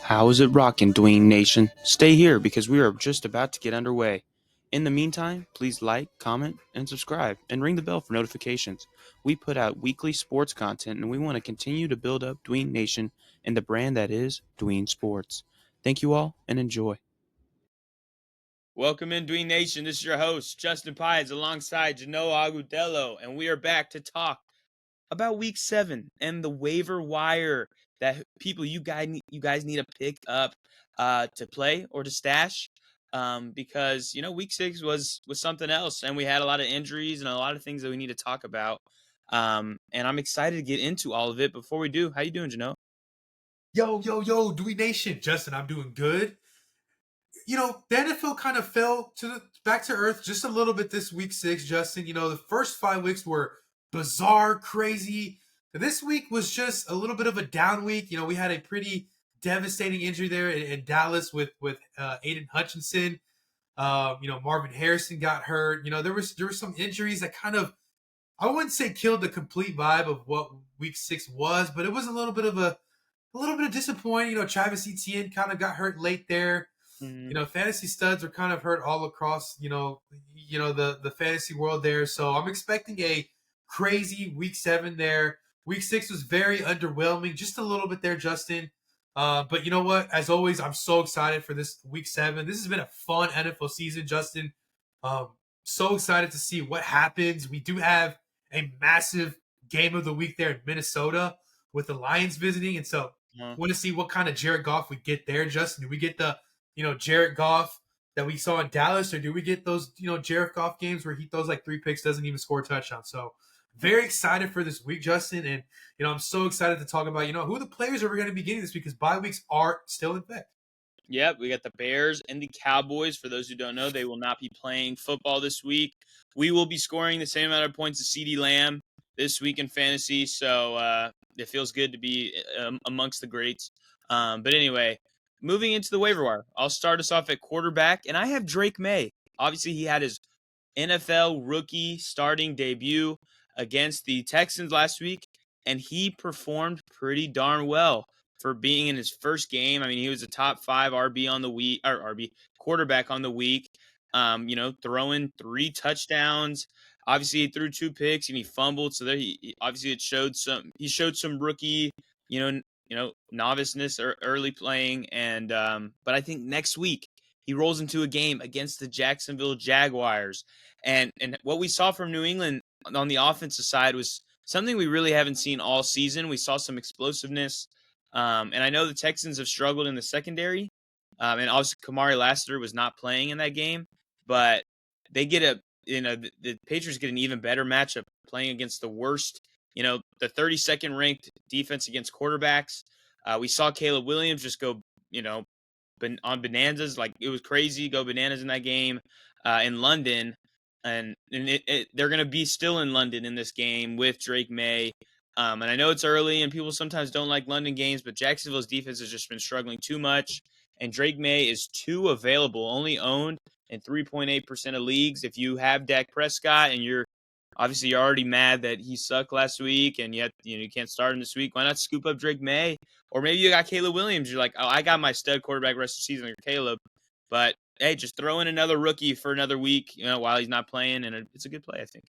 How is it rocking, Dwayne Nation? Stay here because we are just about to get underway. In the meantime, please like, comment, and subscribe, and ring the bell for notifications. We put out weekly sports content, and we want to continue to build up Dwayne Nation and the brand that is Dwayne Sports. Thank you all, and enjoy. Welcome in, Dwayne Nation. This is your host, Justin Pies, alongside Genoa Agudelo, and we are back to talk about Week 7 and the waiver wire that people you guys need to pick up to play or to stash, because Week 6 was something else, and we had a lot of injuries and a lot of things that we need to talk about. And I'm excited to get into all of it. Before we do, how you doing, Jano? Yo, Dewey Nation. Justin, I'm doing good. The NFL kind of fell back to earth just a little bit this week 6, Justin. The first 5 weeks were bizarre, crazy. This week was just a little bit of a down week. We had a pretty devastating injury there in Dallas with Aiden Hutchinson. Marvin Harrison got hurt. There were some injuries that kind of, I wouldn't say killed the complete vibe of what week 6 was, but it was a little bit of disappointing. Travis Etienne kind of got hurt late there. Mm-hmm. Fantasy studs are kind of hurt all across, the fantasy world there. So I'm expecting a crazy week 7 there. Week 6 was very underwhelming, just a little bit there, Justin. But you know what? As always, I'm so excited for this week 7. This has been a fun NFL season, Justin. So excited to see what happens. We do have a massive game of the week there in Minnesota with the Lions visiting. And so want to see what kind of Jared Goff we get there, Justin. Do we get the Jared Goff that we saw in Dallas, or do we get those, Jared Goff games where he throws like 3 picks, doesn't even score a touchdown? So very excited for this week, Justin. And, I'm so excited to talk about, who the players are we going to be getting this week, because bye weeks are still in effect. Yep, we got the Bears and the Cowboys. For those who don't know, they will not be playing football this week. We will be scoring the same amount of points as CeeDee Lamb this week in fantasy, so it feels good to be amongst the greats. But anyway, moving into the waiver wire, I'll start us off at quarterback, and I have Drake Maye. Obviously, he had his NFL rookie starting debut against the Texans last week, and he performed pretty darn well for being in his first game. I mean, he was a top 5 RB on the week, or RB quarterback on the week. Throwing 3 touchdowns. Obviously, he threw 2 picks and he fumbled. So there, he showed some rookie, noviceness or early playing. And but I think next week he rolls into a game against the Jacksonville Jaguars, and what we saw from New England on the offensive side was something we really haven't seen all season. We saw some explosiveness. And I know the Texans have struggled in the secondary. And obviously Kamari Lassiter was not playing in that game, but they get the Patriots get an even better matchup playing against the worst, the 32nd ranked defense against quarterbacks. We saw Caleb Williams just go, on bonanzas. Like, it was crazy, go bananas in that game in London. And they're going to be still in London in this game with Drake Maye. And I know it's early and people sometimes don't like London games, but Jacksonville's defense has just been struggling too much. And Drake Maye is too available, only owned in 3.8% of leagues. If you have Dak Prescott and you're already mad that he sucked last week and yet you can't start him this week, why not scoop up Drake Maye? Or maybe you got Caleb Williams. You're like, oh, I got my stud quarterback rest of the season, Caleb. But hey, just throw in another rookie for another week, while he's not playing, and it's a good play, I think.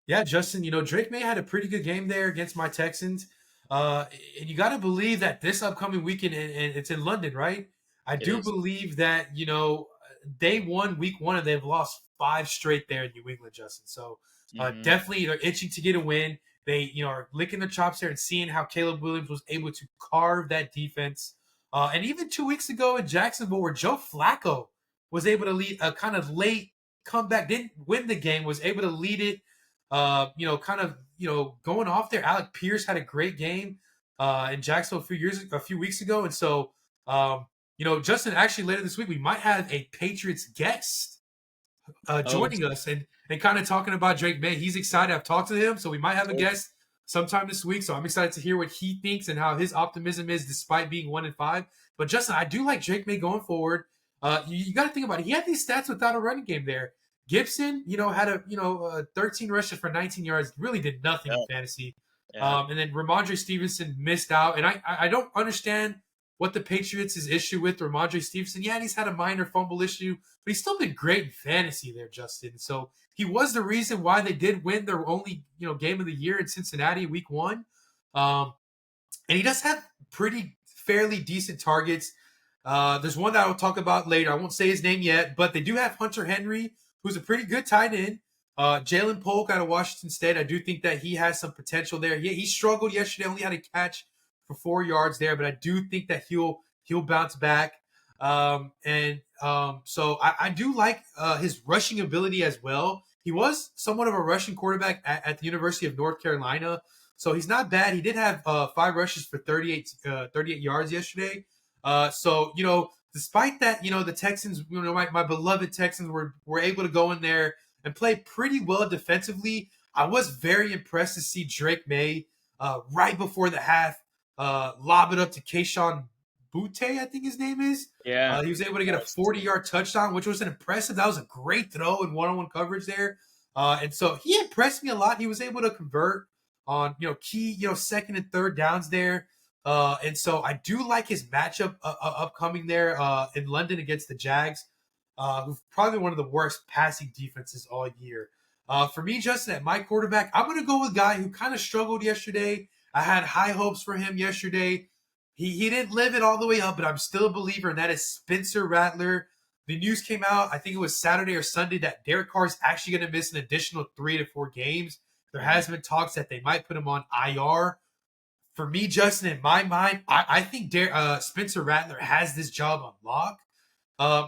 Yeah, Justin, Drake Maye had a pretty good game there against my Texans. And you got to believe that this upcoming weekend, and it's in London, right? I do believe that, they won week 1 and they've lost 5 straight there in New England, Justin. So definitely they're itching to get a win. They, are licking their chops there and seeing how Caleb Williams was able to carve that defense. And even 2 weeks ago in Jacksonville, where Joe Flacco was able to lead a kind of late comeback, didn't win the game, was able to lead it. Going off there. Alec Pierce had a great game in Jacksonville a few weeks ago. And so, Justin, actually later this week, we might have a Patriots guest joining us and kind of talking about Drake Maye. He's excited. I've talked to him, so we might have a guest sometime this week. So I'm excited to hear what he thinks and how his optimism is despite being 1-5. But Justin, I do like Drake Maye going forward. You got to think about it. He had these stats without a running game there. Gibson, had a 13 rushes for 19 yards, really did nothing in fantasy. Yeah. And then Ramondre Stevenson missed out. And I don't understand what the Patriots' issue with Ramondre Stevenson. Yeah, he's had a minor fumble issue, but he's still been great in fantasy there, Justin. So he was the reason why they did win their only game of the year in Cincinnati week 1. And he does have pretty fairly decent targets. There's one that I'll talk about later. I won't say his name yet, but they do have Hunter Henry, who's a pretty good tight end. Jalen Polk out of Washington State. I do think that he has some potential there. He struggled yesterday, only had a catch for 4 yards there, but I do think that he'll bounce back. So I do like his rushing ability as well. He was somewhat of a rushing quarterback at the University of North Carolina. So he's not bad. He did have 5 rushes for 38 yards yesterday. Despite that, the Texans, my beloved Texans were able to go in there and play pretty well defensively. I was very impressed to see Drake Maye right before the half lob it up to Keyshawn Butte, I think his name is. Yeah. He was able to get a 40-yard touchdown, which was an impressive. That was a great throw in one-on-one coverage there. And so he impressed me a lot. He was able to convert on key second and third downs there. And so I do like his matchup upcoming there in London against the Jags, who've probably one of the worst passing defenses all year. For me, Justin, at my quarterback, I'm going to go with a guy who kind of struggled yesterday. I had high hopes for him yesterday. He didn't live it all the way up, but I'm still a believer, and that is Spencer Rattler. The news came out, I think it was Saturday or Sunday, that Derek Carr is actually going to miss an additional 3 to 4 games. There has been talks that they might put him on IR. For me, Justin, in my mind, I think Spencer Rattler has this job on lock.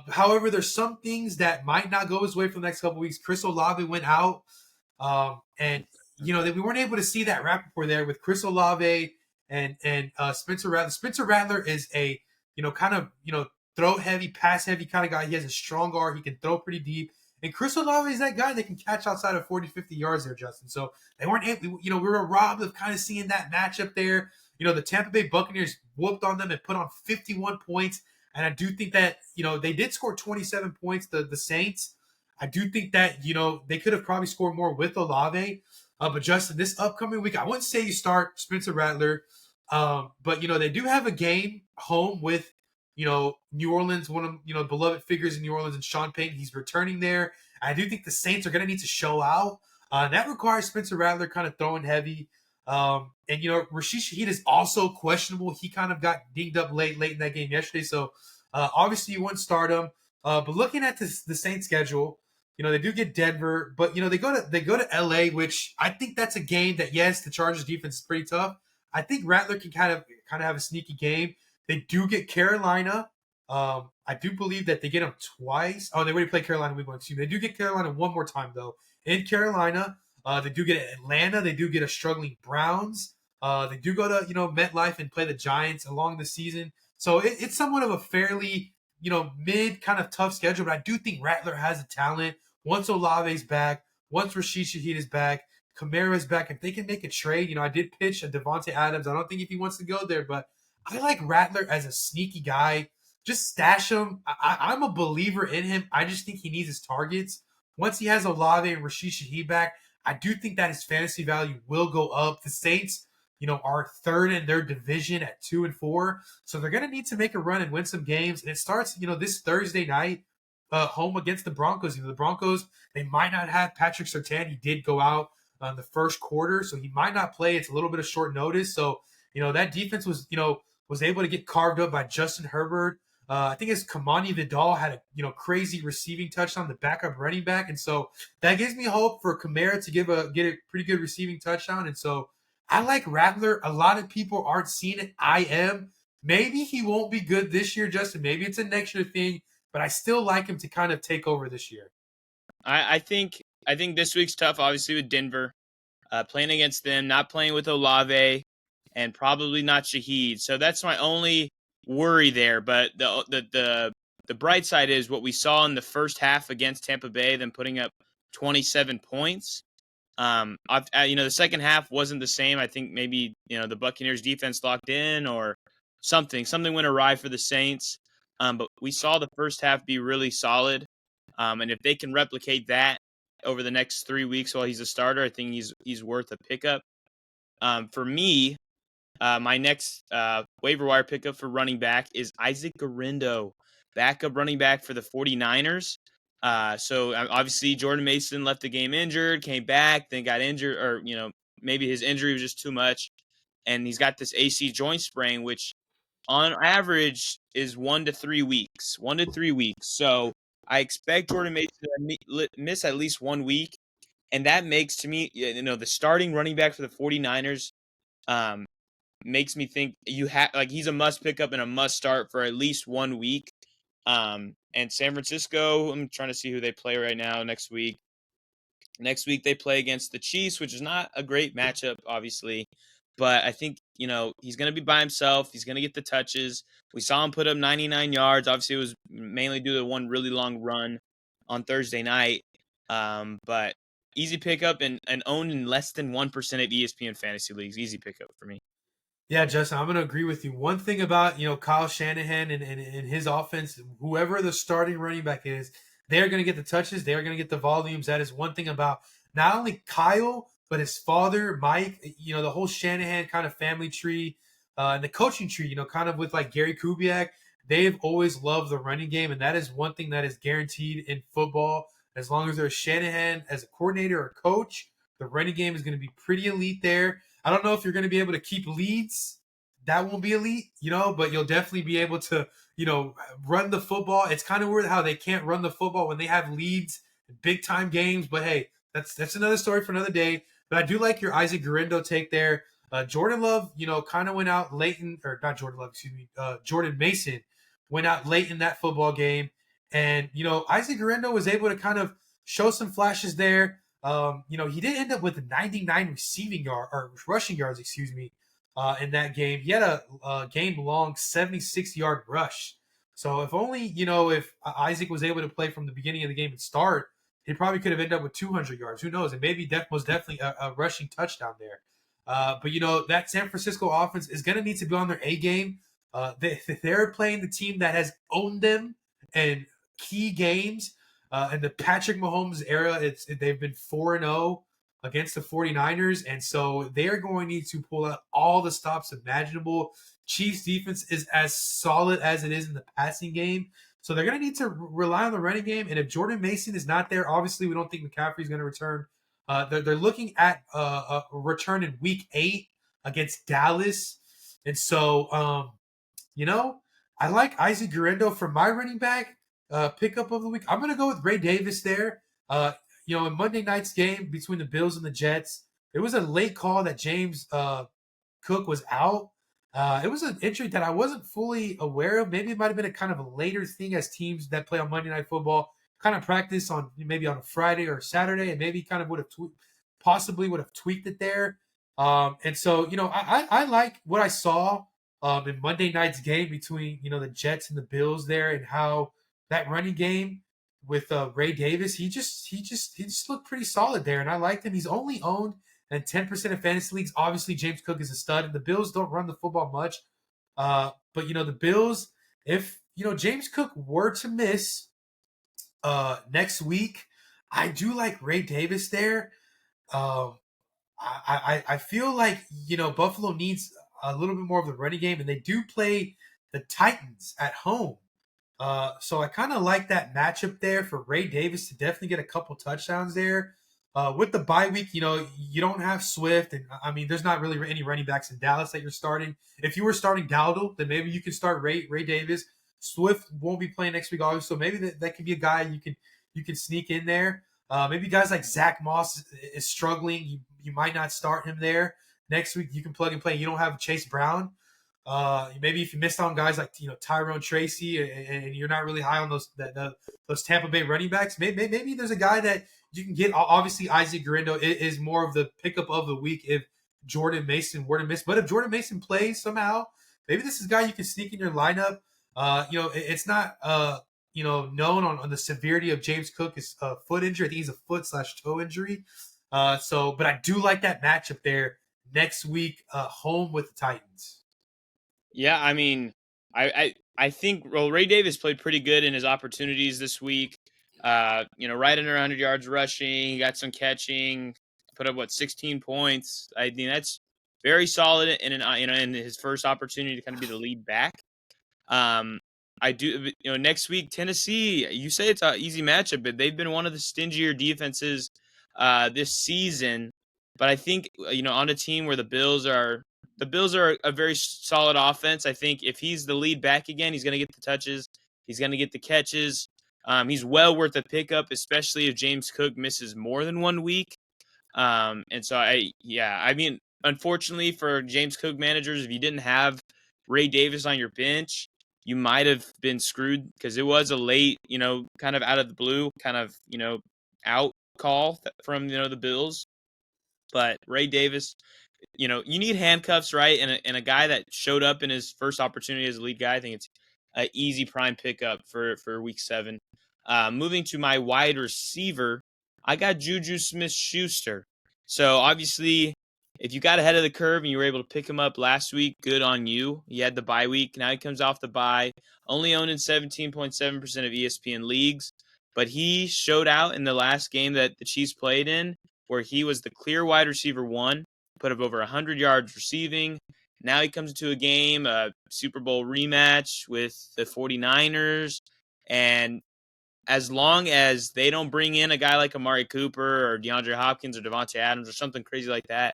However, there's some things that might not go his way for the next couple of weeks. Chris Olave went out, and that we weren't able to see that rapport there with Chris Olave and Spencer Rattler. Spencer Rattler is a kind of throw heavy, pass heavy kind of guy. He has a strong arm. He can throw pretty deep. And Chris Olave is that guy that can catch outside of 40, 50 yards there, Justin. So they weren't able, we were robbed of kind of seeing that matchup there. The Tampa Bay Buccaneers whooped on them and put on 51 points. And I do think that, they did score 27 points, the Saints. I do think that, they could have probably scored more with Olave. But Justin, this upcoming week, I wouldn't say you start Spencer Rattler. But, they do have a game home with, New Orleans, one of beloved figures in New Orleans, and Sean Payton. He's returning there. I do think the Saints are going to need to show out. That requires Spencer Rattler kind of throwing heavy. Rashid Shaheed is also questionable. He kind of got dinged up late in that game yesterday. So obviously you wouldn't start him. But looking at the Saints schedule, they do get Denver, but they go to LA, which I think that's a game that, yes, the Chargers defense is pretty tough. I think Rattler can kind of have a sneaky game. They do get Carolina. I do believe that they get them twice. Oh, they already played Carolina week 1. Excuse me. They do get Carolina one more time, though. In Carolina, they do get Atlanta. They do get a struggling Browns. They do go to, MetLife and play the Giants along the season. So it's somewhat of a fairly, mid kind of tough schedule. But I do think Rattler has a talent. Once Olave's back, once Rashid Shaheed is back, Kamara's back. If they can make a trade, I did pitch a Devontae Adams. I don't think if he wants to go there, but I like Rattler as a sneaky guy. Just stash him. I'm a believer in him. I just think he needs his targets. Once he has Olave and Rashid Shaheed back, I do think that his fantasy value will go up. The Saints, are third in their division at 2-4. So they're going to need to make a run and win some games. And it starts, this Thursday night, home against the Broncos. The Broncos, they might not have Patrick Surtain. He did go out in the first quarter, so he might not play. It's a little bit of short notice. So, that defense was able to get carved up by Justin Herbert. I think it's Kamani Vidal had a crazy receiving touchdown, the backup running back, and so that gives me hope for Kamara to get a pretty good receiving touchdown. And so I like Rattler. A lot of people aren't seeing it. I am. Maybe he won't be good this year, Justin. Maybe it's a next year thing, but I still like him to kind of take over this year. I think this week's tough, obviously, with Denver. Playing against them, not playing with Olave, and probably not Shaheed. So that's my only worry there. But the bright side is what we saw in the first half against Tampa Bay, them putting up 27 points. The second half wasn't the same. I think maybe the Buccaneers defense locked in or something went awry for the Saints. But we saw the first half be really solid. And if they can replicate that over the next 3 weeks while he's a starter, I think he's worth a pickup. For me, my next waiver wire pickup for running back is Issac Guerendo, backup running back for the 49ers. So obviously Jordan Mason left the game injured, came back, then got injured, or maybe his injury was just too much, and he's got this AC joint sprain, which on average is 1 to 3 weeks. 1 to 3 weeks. So I expect Jordan Mason to miss at least 1 week, and that makes to me, the starting running back for the 49ers. Um, Makes me think you have like he's a must pick up and a must start for at least 1 week. And San Francisco, I'm trying to see who they play right now next week. Next week they play against the Chiefs, which is not a great matchup, obviously. But I think, he's going to be by himself. He's going to get the touches. We saw him put up 99 yards. Obviously, it was mainly due to one really long run on Thursday night. But easy pickup and owned in less than 1% of ESPN fantasy leagues. Easy pickup for me. Yeah, Justin, I'm going to agree with you. One thing about, Kyle Shanahan and his offense, whoever the starting running back is, they're going to get the touches. They're going to get the volumes. That is one thing about not only Kyle, but his father, Mike, the whole Shanahan kind of family tree and the coaching tree, kind of with like Gary Kubiak. They've always loved the running game, and that is one thing that is guaranteed in football. As long as there's Shanahan as a coordinator or coach, the running game is going to be pretty elite there. I don't know if you're going to be able to keep leads. That won't be elite, but you'll definitely be able to, run the football. It's kind of weird how they can't run the football when they have leads in big time games. But hey, that's another story for another day. But I do like your Issac Guerendo take there. Jordan Love, kind of went out late or not Jordan Love, excuse me. Jordan Mason went out late in that football game. And, Issac Guerendo was able to kind of show some flashes there. He did end up with 99 receiving yard or rushing yards, in that game. He had a game-long 76-yard rush. So if only, if Isaac was able to play from the beginning of the game and start, he probably could have ended up with 200 yards. Who knows? And maybe that was definitely a rushing touchdown there. But, that San Francisco offense is going to need to be on their A game. They're playing the team that has owned them in key games. In the Patrick Mahomes era, they've been 4-0 against the 49ers, and so they're going to need to pull out all the stops imaginable. Chiefs defense is as solid as it is in the passing game, so they're going to need to rely on the running game. And if Jordan Mason is not there, obviously we don't think McCaffrey is going to return. They're looking at a return in Week 8 against Dallas, and so I like Issac Guerendo for my running back pickup of the week. I'm going to go with Ray Davis there. In Monday night's game between the Bills and the Jets, it was a late call that James Cook was out. It was an injury that I wasn't fully aware of. Maybe it might have been a kind of a later thing as teams that play on Monday Night Football kind of practice on maybe on a Friday or Saturday, and maybe kind of possibly would have tweaked it there. And so, I like what I saw in Monday night's game between, the Jets and the Bills there, and how that running game with Ray Davis, he just looked pretty solid there, and I liked him. He's only owned in 10% of fantasy leagues. Obviously, James Cook is a stud, and the Bills don't run the football much. But the Bills, if James Cook were to miss next week, I do like Ray Davis there. I feel like Buffalo needs a little bit more of the running game, and they do play the Titans at home. So I kind of like that matchup there for Ray Davis to definitely get a couple touchdowns there. With the bye week, you don't have Swift, and I mean, there's not really any running backs in Dallas that you're starting. If you were starting Dowdle, then maybe you can start Ray Davis. Swift won't be playing next week, obviously, so maybe that could be a guy you can sneak in there. Maybe guys like Zach Moss is struggling. You might not start him there next week. You can plug and play. You don't have Chase Brown. Maybe if you missed on guys like Tyrone Tracy and you're not really high on those Tampa Bay running backs, maybe there's a guy that you can get. Obviously, Issac Guerendo is more of the pickup of the week if Jordan Mason were to miss. But if Jordan Mason plays somehow, maybe this is a guy you can sneak in your lineup. It's not known on the severity of James Cook's foot injury. I think he's a foot/toe injury. But I do like that matchup there next week, home with the Titans. Yeah, I mean, I think Ray Davis played pretty good in his opportunities this week. Right under 100 yards rushing, he got some catching, put up 16 points. I mean, very solid in his first opportunity to kind of be the lead back. Um, I do, next week, Tennessee, you say it's an easy matchup, but they've been one of the stingier defenses this season. But I think, on a team where the Bills are a very solid offense. I think if he's the lead back again, he's going to get the touches. He's going to get the catches. He's well worth a pickup, especially if James Cook misses more than 1 week. And so I mean, unfortunately for James Cook managers, if you didn't have Ray Davis on your bench, you might have been screwed because it was a late, kind of out of the blue, kind of, out call from, the Bills. But Ray Davis, you need handcuffs, right? And a guy that showed up in his first opportunity as a lead guy, I think it's an easy prime pickup for week 7. Moving to my wide receiver, I got Juju Smith-Schuster. So obviously, if you got ahead of the curve and you were able to pick him up last week, good on you. He had the bye week. Now he comes off the bye, only owned in 17.7% of ESPN leagues. But he showed out in the last game that the Chiefs played in, where he was the clear wide receiver 1, put up over 100 yards receiving. Now he comes into a game, a Super Bowl rematch with the 49ers. And as long as they don't bring in a guy like Amari Cooper or DeAndre Hopkins or Devontae Adams or something crazy like that,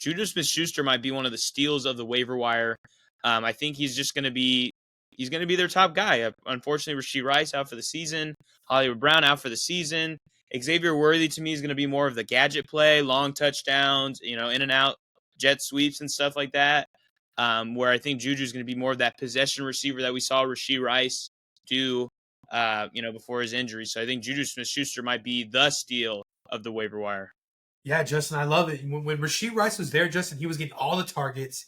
Juju Smith-Schuster might be one of the steals of the waiver wire. I think he's going to be their top guy. Unfortunately, Rashee Rice out for the season. Hollywood Brown out for the season. Xavier Worthy to me is going to be more of the gadget play, long touchdowns, in and out jet sweeps and stuff like that. Where I think Juju is going to be more of that possession receiver that we saw Rashee Rice do, before his injury. So I think Juju Smith-Schuster might be the steal of the waiver wire. Yeah, Justin, I love it. When Rashee Rice was there, Justin, he was getting all the targets,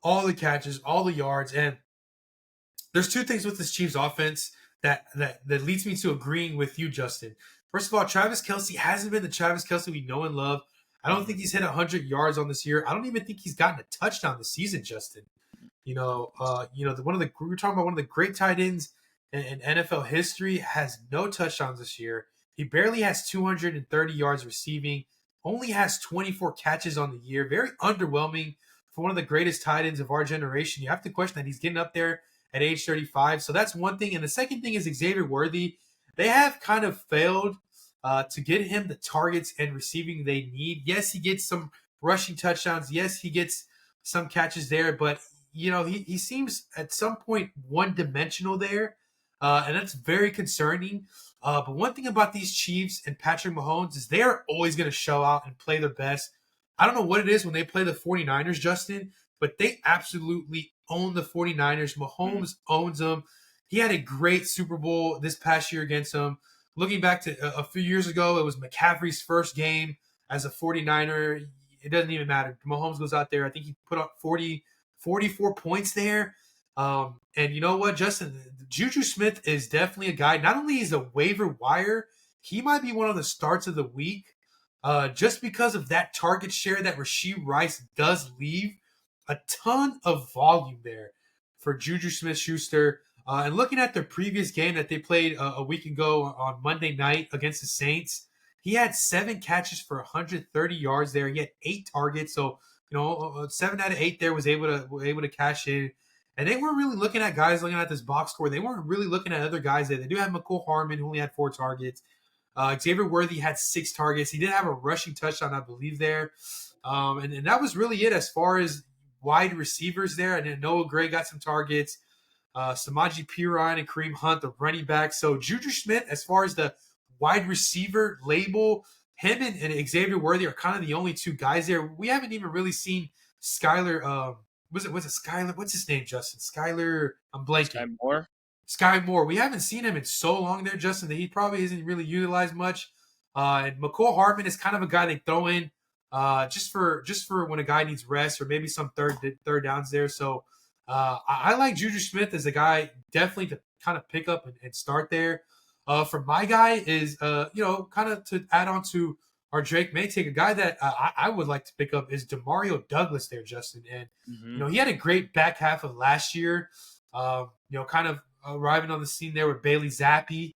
all the catches, all the yards. And there's two things with this Chiefs offense that leads me to agreeing with you, Justin. First of all, Travis Kelce hasn't been the Travis Kelce we know and love. I don't think he's hit 100 yards on this year. I don't even think he's gotten a touchdown this season, Justin. We were talking about one of the great tight ends in NFL history has no touchdowns this year. He barely has 230 yards receiving, only has 24 catches on the year. Very underwhelming for one of the greatest tight ends of our generation. You have to question that he's getting up there at age 35. So that's one thing. And the second thing is Xavier Worthy. They have kind of failed to get him the targets and receiving they need. Yes, he gets some rushing touchdowns. Yes, he gets some catches there, but he seems at some point one-dimensional there, and that's very concerning. But one thing about these Chiefs and Patrick Mahomes is they are always going to show out and play their best. I don't know what it is when they play the 49ers, Justin, but they absolutely own the 49ers. Mahomes owns them. He had a great Super Bowl this past year against them. Looking back to a few years ago, it was McCaffrey's first game as a 49er. It doesn't even matter. Mahomes goes out there. I think he put up 44 points there. And you know what, Justin? Juju Smith is definitely a guy. Not only is a waiver wire, he might be one of the starts of the week just because of that target share that Rashee Rice does leave. A ton of volume there for Juju Smith-Schuster. And looking at their previous game that they played a week ago on Monday night against the Saints, he had 7 catches for 130 yards there. He had 8 targets. So, 7 out of 8 there was able to cash in. And they weren't really looking at guys looking at this box score. They weren't really looking at other guys there. They do have McCole Harmon, who only had 4 targets. Xavier Worthy had 6 targets. He did have a rushing touchdown, I believe, there. And that was really it as far as wide receivers there. And then Noah Gray got some targets. Samaje Perine and Kareem Hunt, the running back. So Juju Smith, as far as the wide receiver label, him and Xavier Worthy are kind of the only 2 guys there. We haven't even really seen Skyler. Was it Skyler? What's his name, Justin? Skyler. I'm blanking. Sky Moore. We haven't seen him in so long there, Justin, that he probably isn't really utilized much. And McCole Hartman is kind of a guy they throw in just for when a guy needs rest or maybe some third downs there. So I like Juju Smith as a guy definitely to kind of pick up and start there. For my guy is kind of to add on to our Drake May take, a guy that I would like to pick up is Demario Douglas there, Justin. And he had a great back half of last year. Kind of arriving on the scene there with Bailey Zappi.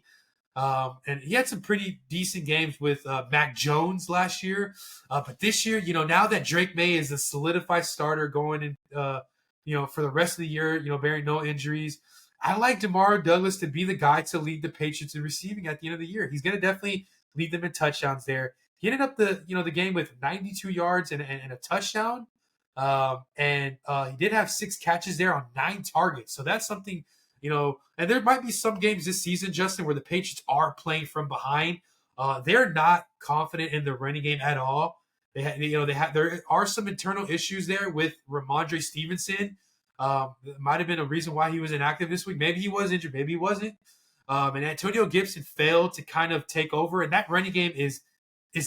And he had some pretty decent games with Mac Jones last year. But this year, now that Drake Maye is a solidified starter going in, for the rest of the year, bearing no injuries, I like Demario Douglas to be the guy to lead the Patriots in receiving at the end of the year. He's going to definitely lead them in touchdowns there. He ended up the game with 92 yards and a touchdown. And he did have 6 catches there on 9 targets. So that's something, and there might be some games this season, Justin, where the Patriots are playing from behind. They're not confident in the running game at all. There are some internal issues there with Ramondre Stevenson. It might have been a reason why he was inactive this week. Maybe he was injured, maybe he wasn't. And Antonio Gibson failed to kind of take over, and that running game is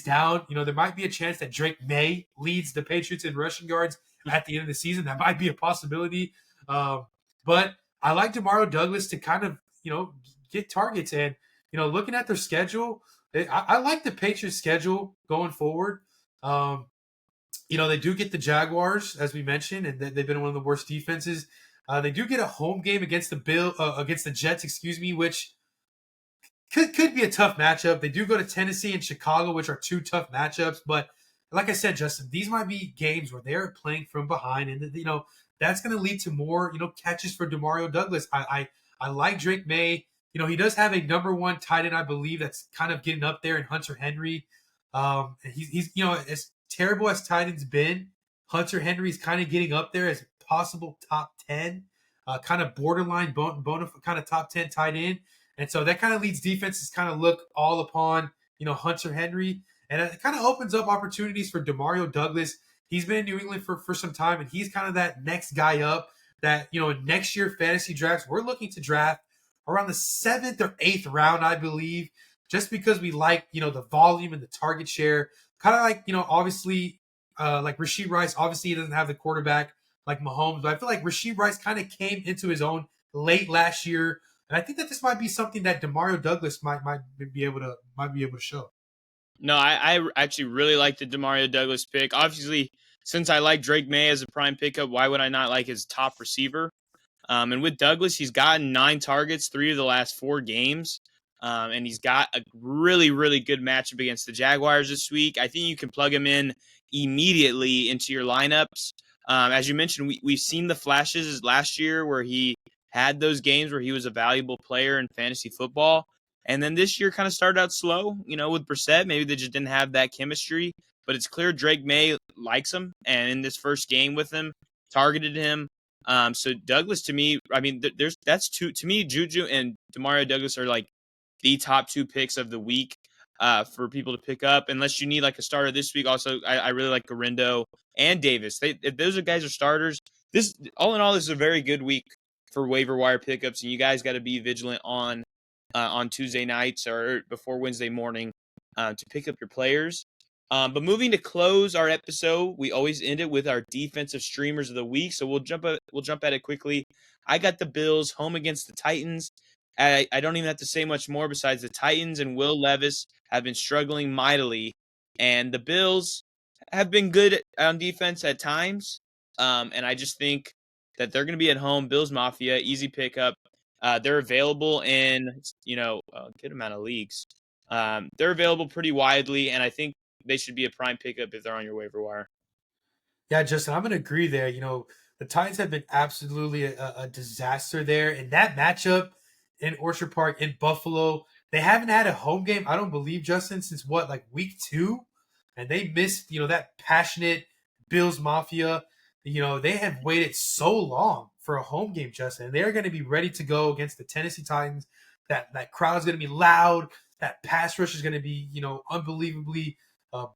down. There might be a chance that Drake Maye leads the Patriots in rushing yards at the end of the season. That might be a possibility. But I like Demario Douglas to kind of, get targets. And, looking at their schedule, I like the Patriots schedule going forward. They do get the Jaguars, as we mentioned, and they've been one of the worst defenses. They do get a home game against the Jets, which could be a tough matchup. They do go to Tennessee and Chicago, which are 2 tough matchups. But like I said, Justin, these might be games where they're playing from behind, and that's going to lead to more catches for Demario Douglas. I like Drake Maye. He does have a number 1 tight end, I believe, that's kind of getting up there in Hunter Henry. He's as terrible as tight end's been, Hunter Henry's kind of getting up there as possible top 10, kind of borderline kind of top 10 tight end. And so that kind of leads defenses kind of look all upon, Hunter Henry. And it kind of opens up opportunities for Demario Douglas. He's been in New England for some time, and he's kind of that next guy up that, in next year fantasy drafts, we're looking to draft around the 7th or 8th round, I believe, just because we like, the volume and the target share. Kind of like, obviously, like Rashee Rice, obviously he doesn't have the quarterback like Mahomes, but I feel like Rashee Rice kind of came into his own late last year. And I think that this might be something that Demario Douglas might be able to show. No, I actually really like the Demario Douglas pick. Obviously, since I like Drake Maye as a prime pickup, why would I not like his top receiver? And with Douglas, he's gotten 9 targets 3 of the last 4 games. And he's got a really, really good matchup against the Jaguars this week. I think you can plug him in immediately into your lineups. As you mentioned, we've seen the flashes last year where he had those games where he was a valuable player in fantasy football. And then this year kind of started out slow, with Brissett. Maybe they just didn't have that chemistry. But it's clear Drake Maye likes him. And in this first game with him, targeted him. So Douglas, to me, I mean, that's 2 to me. Juju and Demario Douglas are like the top 2 picks of the week for people to pick up, unless you need like a starter this week. Also, I really like Guerendo and Davis. If those guys are starters, this all in all, this is a very good week for waiver wire pickups, and you guys got to be vigilant on Tuesday nights or before Wednesday morning to pick up your players. But moving to close our episode, we always end it with our defensive streamers of the week. So we'll jump at it quickly. I got the Bills home against the Titans. I don't even have to say much more besides the Titans and Will Levis have been struggling mightily, and the Bills have been good on defense at times. And I just think that they're going to be at home. Bills Mafia, easy pickup. They're available in a good amount of leagues. They're available pretty widely, and I think they should be a prime pickup if they're on your waiver wire. Yeah, Justin, I'm going to agree there. The Titans have been absolutely a disaster there. In that matchup in Orchard Park in Buffalo, they haven't had a home game, I don't believe, Justin, since like week 2. And they missed, that passionate Bills Mafia. They have waited so long for a home game, Justin. And they're going to be ready to go against the Tennessee Titans. That crowd is going to be loud. That pass rush is going to be, unbelievably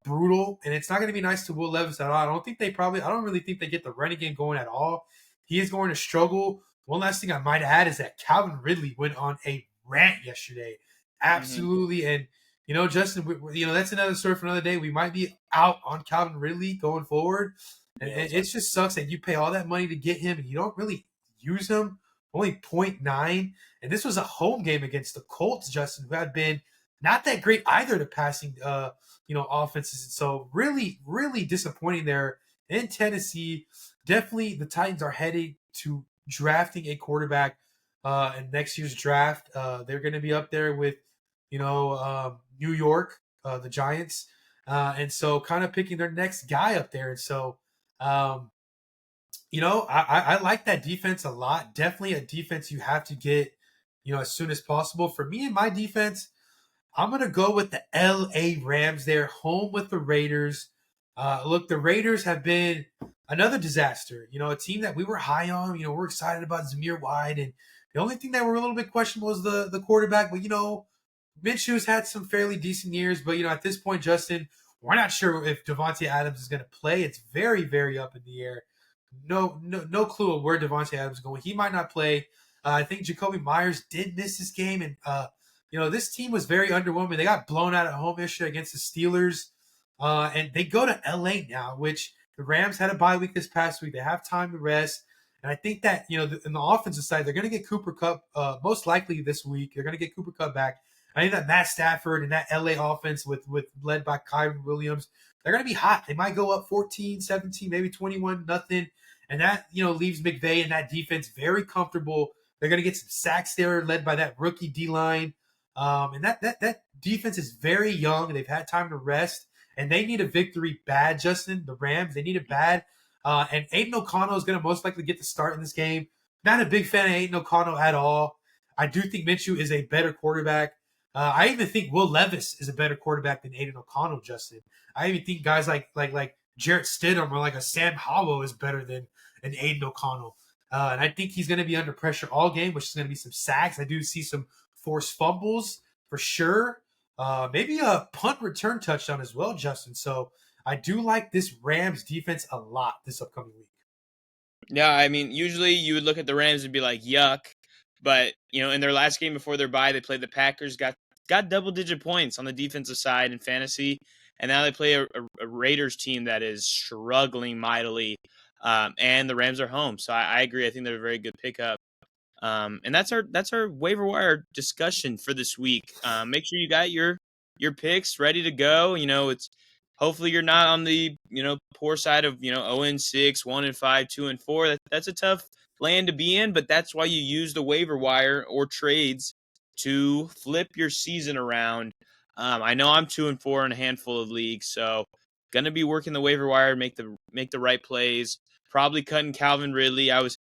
brutal, and it's not going to be nice to Will Levis at all. I don't really think they get the running game going at all. He is going to struggle. One last thing I might add is that Calvin Ridley went on a rant yesterday. Absolutely. Mm-hmm. And, Justin, that's another story for another day. We might be out on Calvin Ridley going forward. And it just sucks that you pay all that money to get him and you don't really use him. Only 0.9. And this was a home game against the Colts, Justin, who had been not that great either to passing offenses. So really, really disappointing there in Tennessee. Definitely the Titans are heading to drafting a quarterback in next year's draft. They're going to be up there with New York, the Giants. And so kind of picking their next guy up there. And so, um, I like that defense a lot. Definitely a defense you have to get, as soon as possible. For me and my defense, I'm going to go with the LA Rams there, home with the Raiders. Look, the Raiders have been another disaster. A team that we were high on. We're excited about Zamir White. And the only thing that were a little bit questionable was the quarterback. But, Minshew's had some fairly decent years. But, at this point, Justin, we're not sure if Devontae Adams is going to play. It's very, very up in the air. No clue of where Devontae Adams is going. He might not play. I think Jacoby Myers did miss this game. And, this team was very underwhelming. They got blown out at home yesterday against the Steelers. And they go to LA now, which the Rams had a bye week this past week. They have time to rest. And I think that, in the offensive side, they're going to get Cooper Kupp most likely this week. They're going to get Cooper Kupp back. I think that Matt Stafford and that LA offense with led by Kyron Williams, they're going to be hot. They might go up 14, 17, maybe 21-0. And that, leaves McVay and that defense very comfortable. They're going to get some sacks there led by that rookie D-line. And that defense is very young. They've had time to rest. And they need a victory bad, Justin. The Rams, they need it bad. And Aiden O'Connell is going to most likely get the start in this game. Not a big fan of Aiden O'Connell at all. I do think Minshew is a better quarterback. I even think Will Levis is a better quarterback than Aiden O'Connell, Justin. I even think guys like Jarrett Stidham or like a Sam Howell is better than an Aiden O'Connell. And I think he's going to be under pressure all game, which is going to be some sacks. I do see some forced fumbles for sure. Maybe a punt return touchdown as well, Justin. So I do like this Rams defense a lot this upcoming week. Yeah, I mean, usually you would look at the Rams and be like, yuck. But, in their last game before their bye, they played the Packers, got double-digit points on the defensive side in fantasy. And now they play a Raiders team that is struggling mightily. And the Rams are home. So I agree. I think they're a very good pickup. And that's our waiver wire discussion for this week. Make sure you got your picks ready to go. It's hopefully you're not on the poor side of 0-6, 1-5, 2-4. That's a tough land to be in, but that's why you use the waiver wire or trades to flip your season around. I know I'm 2-4 in a handful of leagues, so gonna be working the waiver wire, make the right plays. Probably cutting Calvin Ridley. I was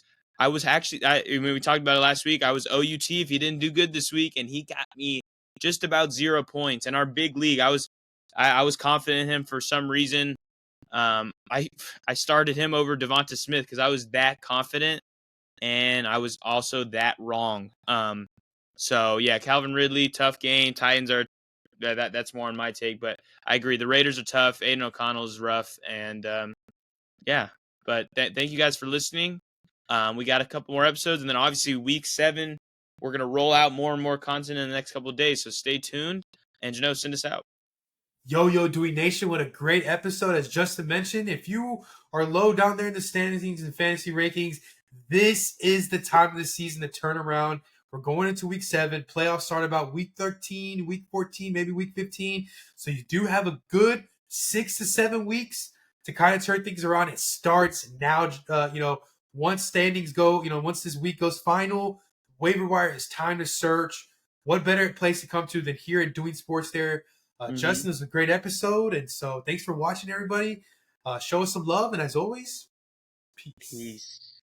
actually, when we talked about it last week, I was OUT if he didn't do good this week, and he got me just about 0 points. In our big league, I was confident in him for some reason. I started him over Devonta Smith because I was that confident, and I was also that wrong. So yeah, Calvin Ridley, tough game. Titans are that's more on my take, but I agree. The Raiders are tough. Aiden O'Connell is rough, and yeah. But thank you guys for listening. We got a couple more episodes, and then obviously week 7, we're gonna roll out more and more content in the next couple of days. So stay tuned, and send us out. Yo, Dewey Nation, what a great episode. As Justin mentioned, if you are low down there in the standings and fantasy rankings, this is the time of the season to turn around. We're going into week 7. Playoffs start about week 13, week 14, maybe week 15. So you do have a good 6 to 7 weeks to kind of turn things around. It starts now. Once standings go, once this week goes final, waiver wire is time to search. What better place to come to than here at Doing Sports there? Justin, this was a great episode. And so thanks for watching, everybody. Show us some love. And as always, peace.